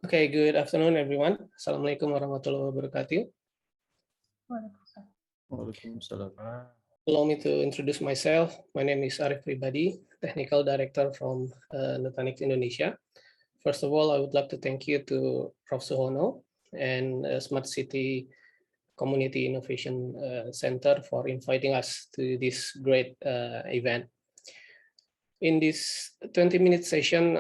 Okay, good afternoon, everyone. Assalamualaikum warahmatullahi wabarakatuh. Waalaikumsalam. Allow me to introduce myself. My name is Arif Pribadi, Technical Director from Nutanix Indonesia. First of all, I would like to thank you to Prof. Suhono and Smart City Community Innovation Center for inviting us to this great event. In this 20-minute session,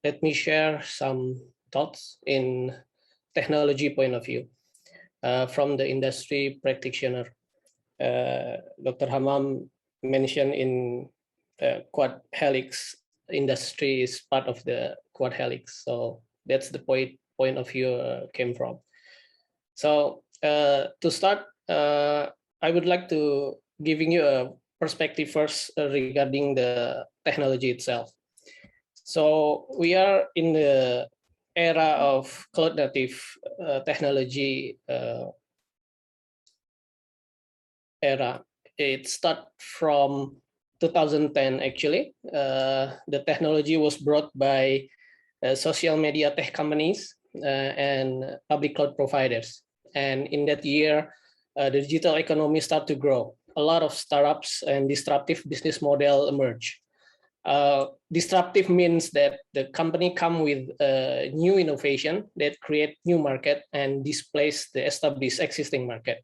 let me share some thoughts in technology point of view from the industry practitioner. Dr. Hamam mentioned in Quad Helix industry is part of the Quad Helix, so that's the point of view came from. So to start, I would like to giving you a perspective first regarding the technology itself. So we are in the era of cloud native technology era. It started from 2010 actually. The technology was brought by social media tech companies and public cloud providers. And in that year, the digital economy started to grow. A lot of startups and disruptive business model emerge. Disruptive means that the company come with new innovation that create new market and displace the established existing market.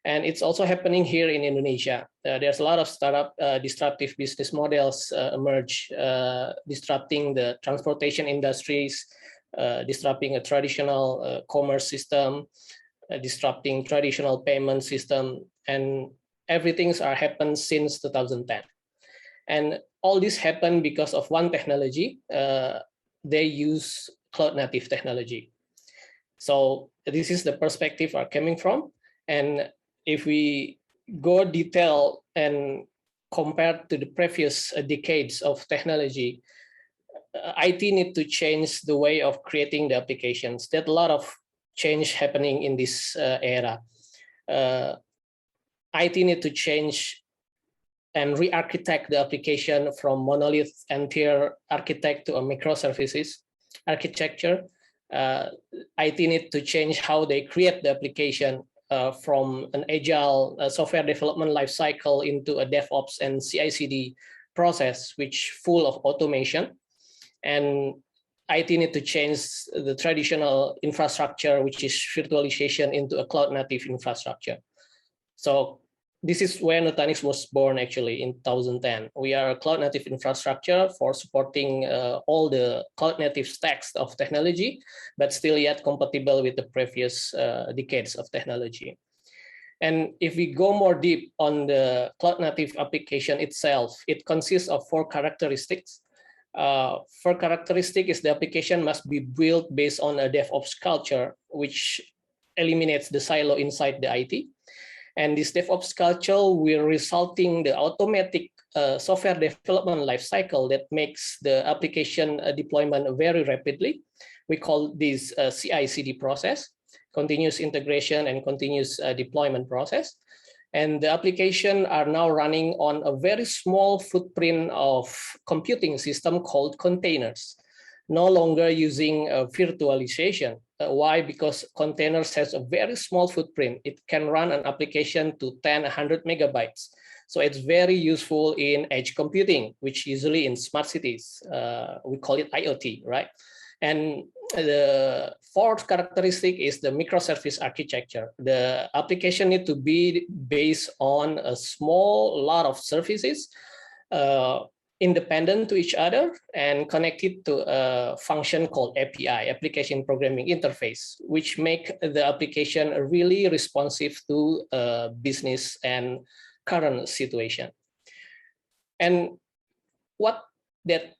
And it's also happening here in Indonesia. There's a lot of startup disruptive business models emerge, disrupting the transportation industries, disrupting a traditional commerce system, disrupting traditional payment system, and everything's are happened since 2010. And all this happened because of one technology. They use cloud native technology. So this is the perspective are coming from. And if we go detail and compare to the previous decades of technology, IT need to change the way of creating the applications. There's a lot of change happening in this era. IT need to change and re-architect the application from monolith and tier architect to a microservices architecture. IT need to change how they create the application from an agile software development lifecycle into a DevOps and CI/CD process, which full of automation. And IT need to change the traditional infrastructure, which is virtualization, into a cloud native infrastructure. So this is where Nutanix was born actually in 2010. We are a cloud native infrastructure for supporting all the cloud native stacks of technology, but still yet compatible with the previous decades of technology. And if we go more deep on the cloud native application itself, it consists of 4 characteristics. First characteristic is the application must be built based on a DevOps culture, which eliminates the silo inside the IT. And this DevOps culture will resulting the automatic software development lifecycle that makes the application deployment very rapidly. We call this CI/CD process, continuous integration and continuous deployment process. And the application are now running on a very small footprint of computing system called containers, no longer using virtualization. Why? Because containers has a very small footprint. It can run an application to 10, 100 megabytes. So it's very useful in edge computing, which usually in smart cities, we call it IoT, right? And the 4th characteristic is the microservice architecture. The application need to be based on a small lot of services, independent to each other and connected to a function called API, Application Programming Interface, which make the application really responsive to business and current situation. And what that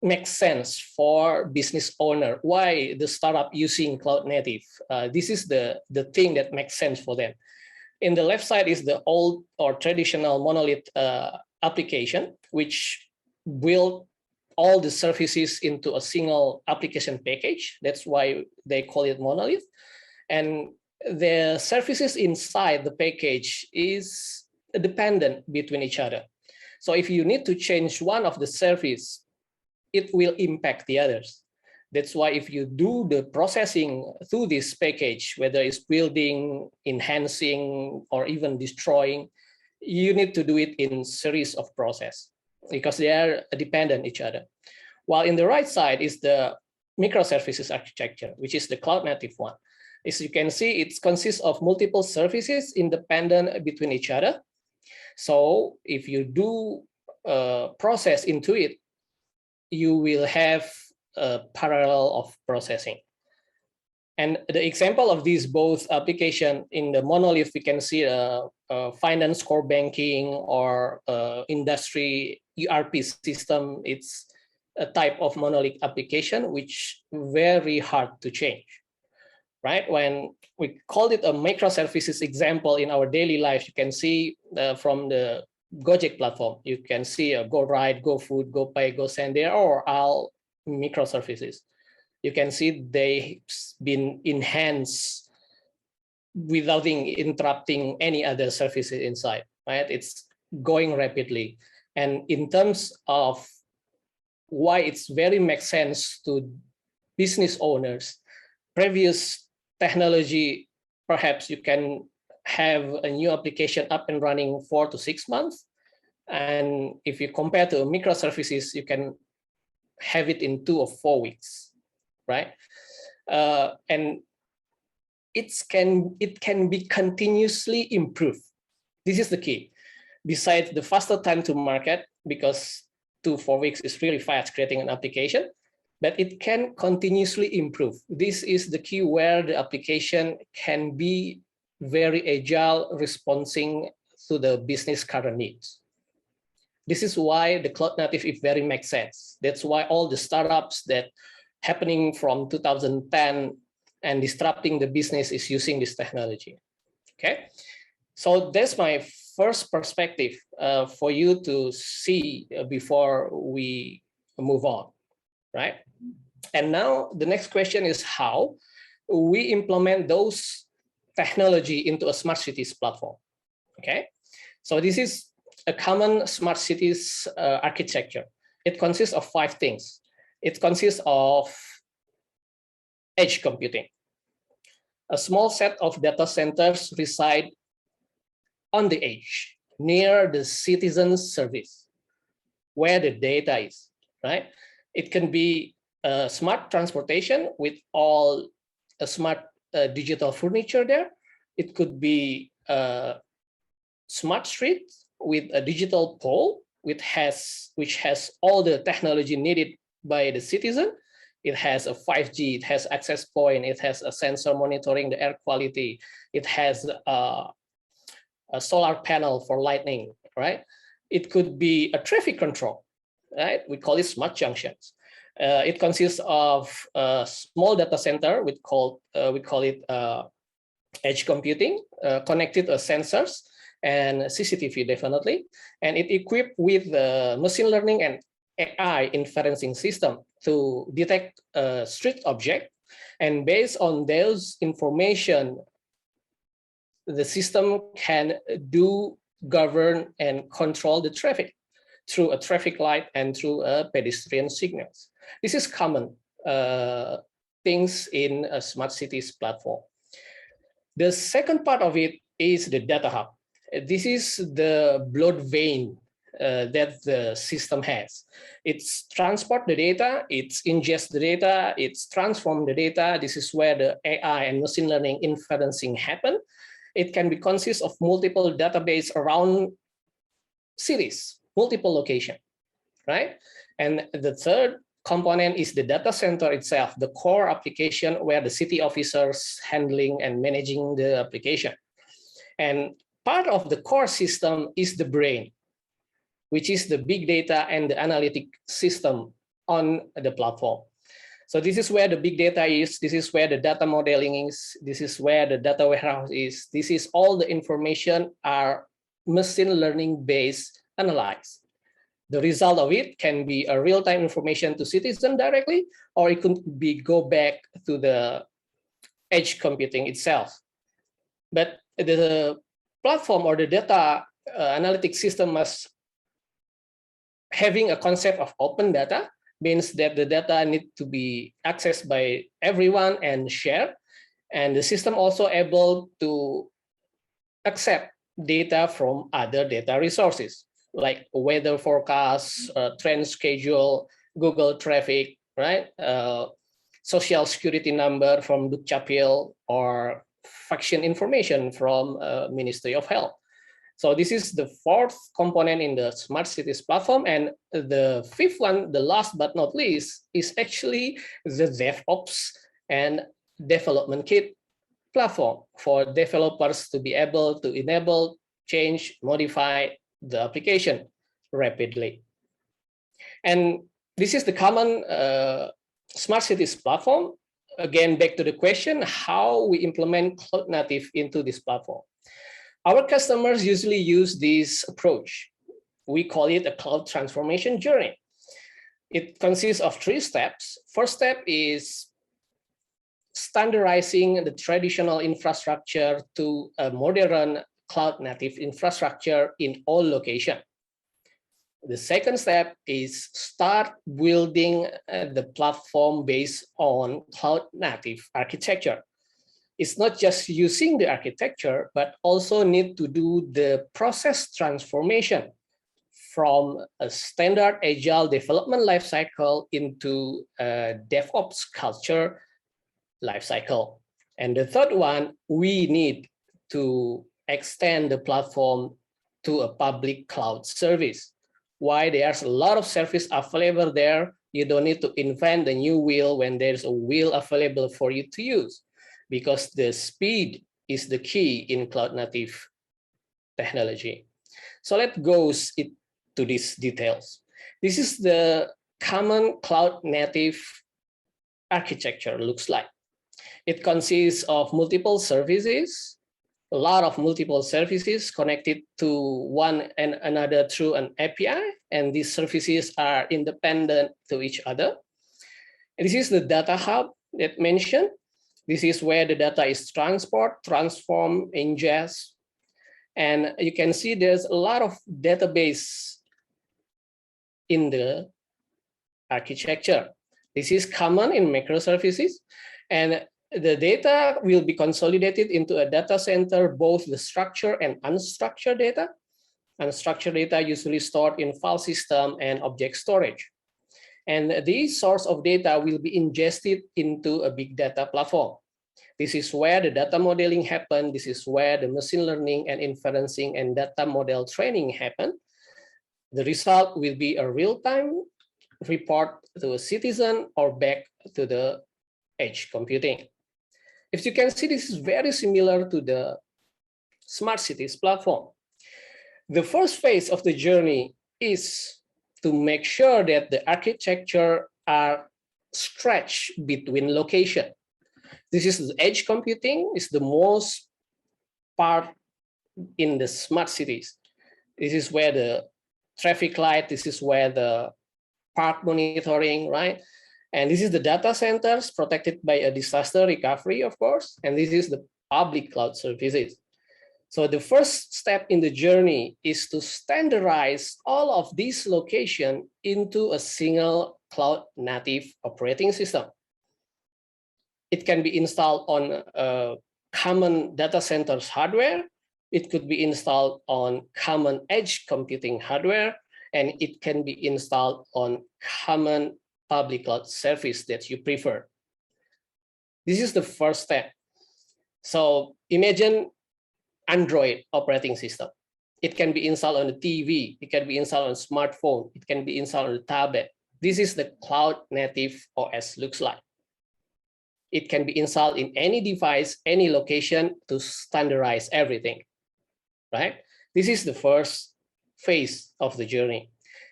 makes sense for business owner, why the startup using cloud native? This is the thing that makes sense for them. In the left side is the old or traditional monolith application, which build all the services into a single application package. That's why they call it monolith. And the services inside the package is dependent between each other. So if you need to change one of the service, it will impact the others. That's why if you do the processing through this package, whether it's building, enhancing, or even destroying, you need to do it in series of process because they are dependent each other. While in the right side is the microservices architecture, which is the cloud native one. As you can see, it consists of multiple services independent between each other. So if you do process into it, you will have a parallel of processing. And the example of these both application in the monolith, we can see a finance core banking or industry ERP system. It's a type of monolith application which very hard to change, right? When we called it a microservices example in our daily life, you can see from the Gojek platform, you can see a GoRide, GoFood, GoPay, GoSend, they are all microservices. You can see they've been enhanced without interrupting any other services inside, right? It's going rapidly. And in terms of why it's very makes sense to business owners, previous technology, perhaps you can have a new application up and running 4 to 6 months. And if you compare to microservices, you can have it in 2 or 4 weeks, right? And it can be continuously improved. This is the key. Besides the faster time to market, because 2 to 4 weeks is really fast creating an application, but it can continuously improve. This is the key where the application can be very agile, responding to the business current needs. This is why the cloud native it very makes sense. That's why all the startups that happening from 2010 and disrupting the business is using this technology. Okay, so that's my first perspective for you to see before we move on, right? And now the next question is how we implement those technology into a smart cities platform. Okay, so this is a common smart cities architecture. It consists of 5 things. It consists of edge computing. A small set of data centers reside on the edge, near the citizen's service, where the data is, right? It can be smart transportation with all smart digital furniture there. It could be a smart street with a digital pole, which has all the technology needed by the citizen. It has a 5G, it has access point, it has a sensor monitoring the air quality, it has a solar panel for lighting, right? It could be a traffic control, right? We call it smart junctions. It consists of a small data center, we call it edge computing, connected sensors and CCTV definitely, and it equipped with machine learning and AI inferencing system to detect a street object, and based on those information, the system can govern and control the traffic through a traffic light and through a pedestrian signals. This is common things in a smart cities platform. The second part of it is the data hub. This is the blood vein that the system has. It's transport the data, it's ingest the data, it's transform the data. This is where the AI and machine learning inferencing happen. It can be consist of multiple database around cities, multiple location, right? And the third component is the data center itself, the core application where the city officers handling and managing the application. And part of the core system is the brain, which is the big data and the analytic system on the platform. So this is where the big data is, this is where the data modeling is, this is where the data warehouse is, this is all the information are machine learning based analyzed. The result of it can be a real-time information to citizen directly, or it could be go back to the edge computing itself. But the platform or the data analytic system must having a concept of open data means that the data need to be accessed by everyone and shared. And the system also able to accept data from other data resources like weather forecasts, trend schedule, Google traffic, right? Social security number from Dukcapil, or vaccine information from Ministry of Health. So this is the fourth component in the Smart Cities platform. And the fifth one, the last but not least, is actually the DevOps and development kit platform for developers to be able to enable, change, modify the application rapidly. And this is the common Smart Cities platform. Again, back to the question, how we implement cloud native into this platform. Our customers usually use this approach. We call it a cloud transformation journey. It consists of 3 steps. First step is standardizing the traditional infrastructure to a modern cloud native infrastructure in all locations. The second step is start building the platform based on cloud native architecture. It's not just using the architecture, but also need to do the process transformation from a standard agile development lifecycle into a DevOps culture lifecycle. And the third one, we need to extend the platform to a public cloud service. Why? There's a lot of service available there. You don't need to invent the new wheel when there's a wheel available for you to use, because the speed is the key in cloud native technology. So let's go into these details. This is the common cloud native architecture looks like. It consists of multiple services, a lot of multiple services connected to one and another through an API, and these services are independent to each other. And this is the data hub that mentioned. This is where the data is transported, transformed, ingest, and you can see there's a lot of database in the architecture. This is common in microservices, and the data will be consolidated into a data center, both the structured and unstructured data. Unstructured data usually stored in file system and object storage. And these source of data will be ingested into a big data platform. This is where the data modeling happen. This is where the machine learning and inferencing and data model training happen. The result will be a real-time report to a citizen or back to the edge computing. If you can see, this is very similar to the Smart Cities platform. The first phase of the journey is to make sure that the architecture are stretched between location. This is the edge computing, is the most part in the smart cities. This is where the traffic light, this is where the park monitoring, right? And this is the data centers protected by a disaster recovery, of course. And this is the public cloud services. So the first step in the journey is to standardize all of these locations into a single cloud native operating system. It can be installed on a common data centers hardware. It could be installed on common edge computing hardware, and it can be installed on common public cloud service that you prefer. This is the first step. So imagine Android operating system. It can be installed on the TV. It can be installed on a smartphone. It can be installed on a tablet. This is the cloud native OS looks like. It can be installed in any device, any location to standardize everything, right? This is the first phase of the journey.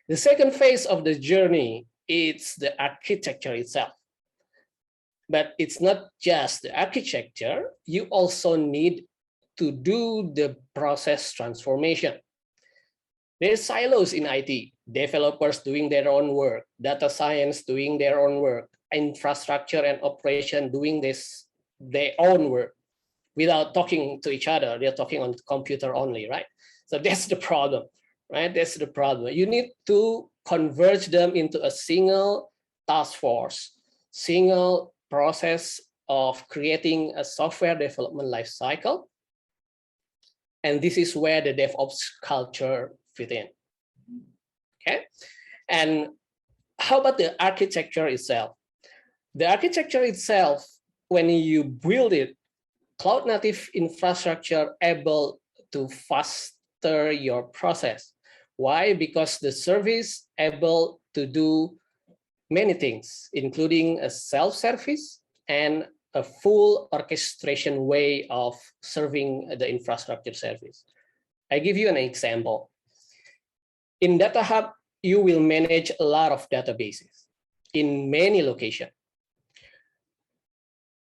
The second phase of the journey is the architecture itself. But it's not just the architecture, you also need to do the process transformation. There's silos in IT, developers doing their own work, data science doing their own work, infrastructure and operation doing their own work without talking to each other. They're talking on the computer only, right? So that's the problem, right? That's the problem. You need to converge them into a single task force, single process of creating a software development lifecycle. And this is where the DevOps culture fit in. Okay. And how about the architecture itself? The architecture itself, when you build it, cloud native infrastructure able to faster your process. Why? Because the service able to do many things, including a self-service and a full orchestration way of serving the infrastructure service. I give you an example. In Data Hub, you will manage a lot of databases in many locations.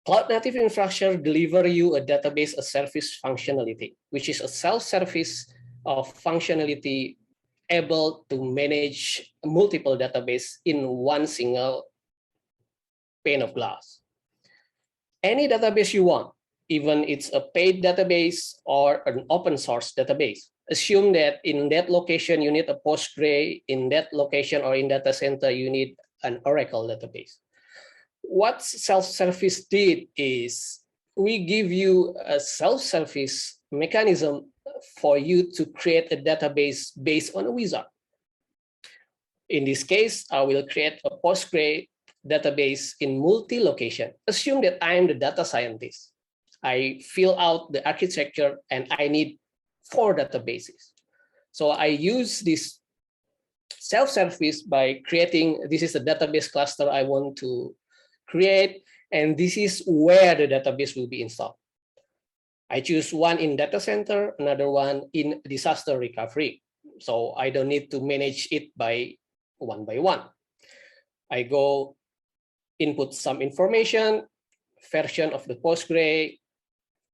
Cloud native infrastructure deliver you a database as service functionality, which is a self-service of functionality able to manage multiple database in one single pane of glass. Any database you want, even it's a paid database or an open source database. Assume that in that location you need a Postgre, in that location or in data center you need an Oracle database. What self-service did is we give you a self-service mechanism for you to create a database based on a wizard. In this case, I will create a Postgre database in multi-location. Assume that I am the data scientist. I fill out the architecture and I need 4 databases. So I use this self-service by creating, this is the database cluster I want to create, and this is where the database will be installed. I choose one in data center, another one in disaster recovery. So I don't need to manage it by one. I go input some information, version of the Postgre,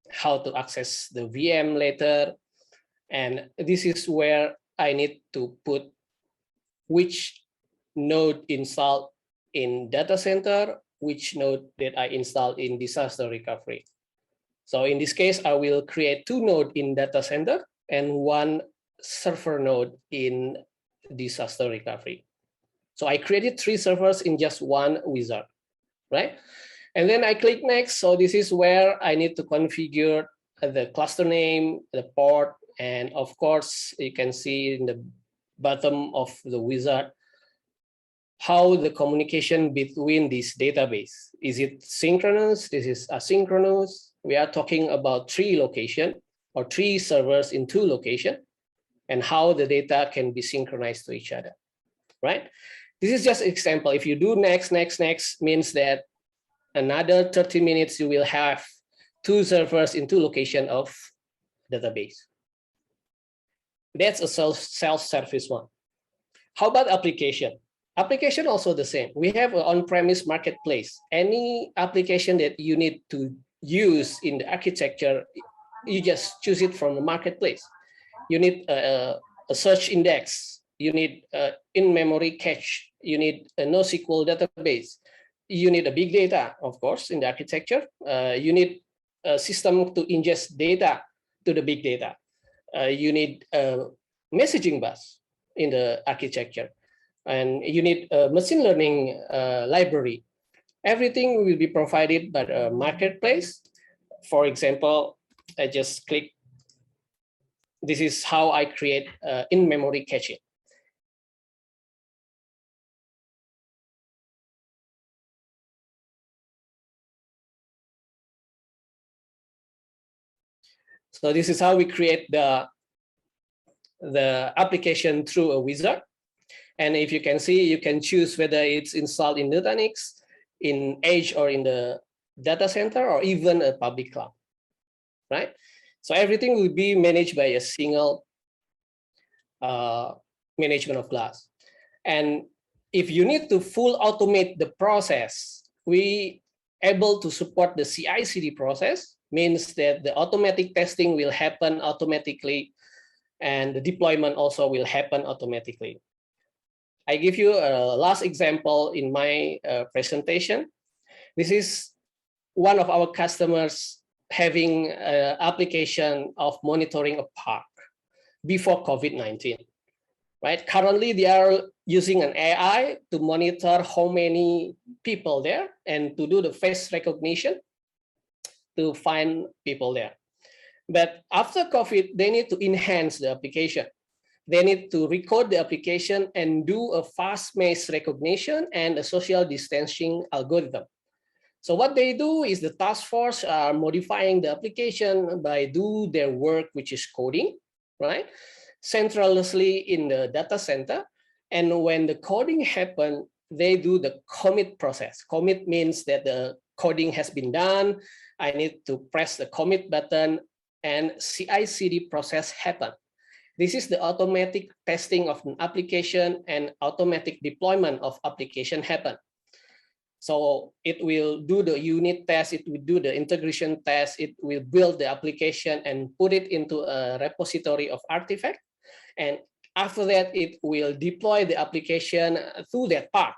how to access the VM later. And this is where I need to put which node installed in data center, which node that I installed in disaster recovery. So in this case, I will create 2 nodes in data center and 1 server node in disaster recovery. So I created 3 servers in just one wizard, right? And then I click next. So this is where I need to configure the cluster name, the port, and of course, you can see in the bottom of the wizard how the communication between this database. Is it synchronous? This is asynchronous. We are talking about 3 locations or 3 servers in 2 locations and how the data can be synchronized to each other, right? This is just an example. If you do next means that another 30 minutes, you will have 2 servers in 2 locations of database. That's a self-service one. How about application? Application also the same. We have an on-premise marketplace. Any application that you need to use in the architecture, you just choose it from the marketplace. You need a search index. You need in-memory cache. You need a NoSQL database. You need a big data, of course, in the architecture. You need a system to ingest data to the big data. You need a messaging bus in the architecture. And you need a machine learning library. Everything will be provided by a marketplace. For example, I just click. This is how I create in-memory caching. So this is how we create the application through a wizard. And if you can see, you can choose whether it's installed in Nutanix, in Edge, or in the data center, or even a public cloud, right? So everything will be managed by a single management of glass. And if you need to full automate the process, we able to support the CI/CD process, means that the automatic testing will happen automatically and the deployment also will happen automatically. I give you a last example in my presentation. This is one of our customers having an application of monitoring a park before COVID-19. right? Currently, they are using an AI to monitor how many people there and to do the face recognition to find people there. But after COVID, they need to enhance the application. They need to record the application and do a fast face recognition and a social distancing algorithm. So what they do is the task force are modifying the application by do their work, which is coding, right? Centrally in the data center. And when the coding happen, they do the commit process. Commit means that the coding has been done. I need to press the commit button and CI/CD process happen. This is the automatic testing of an application and automatic deployment of application happen. So it will do the unit test, it will do the integration test, it will build the application and put it into a repository of artifact. And after that, it will deploy the application through that park,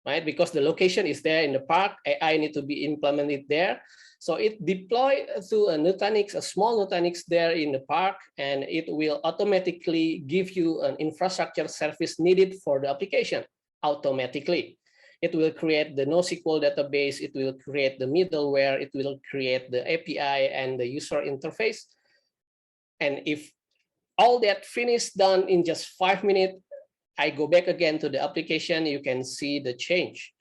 right? Because the location is there in the park, AI need to be implemented there. So it deploy through a Nutanix, a small Nutanix there in the park, and it will automatically give you an infrastructure service needed for the application automatically. It will create the NoSQL database, it will create the middleware, it will create the API and the user interface. And if all that finished done in just 5 minutes, I go back again to the application, you can see the change.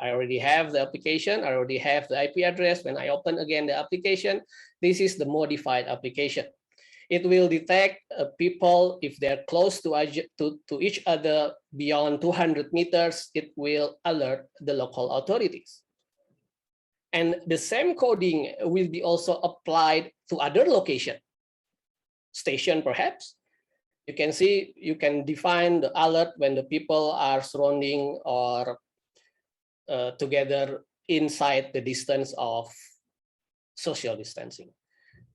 I already have the application, I already have the IP address. When I open again the application, this is the modified application. It will detect people if they're close to each other beyond 200 meters, it will alert the local authorities. And the same coding will be also applied to other location, station perhaps. You can see, you can define the alert when the people are surrounding or together inside the distance of social distancing.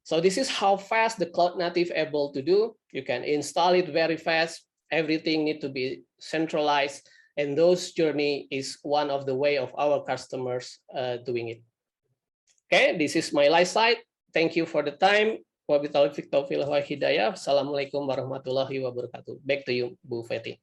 So this is how fast the cloud native able to do. You can install it very fast. Everything need to be centralized. And those journey is one of the way of our customers doing it. Okay, this is my live site. Thank you for the time. Wabillahi taufiq wal hidayah. Assalamualaikum warahmatullahi wabarakatuh. Back to you, Bu Fetty.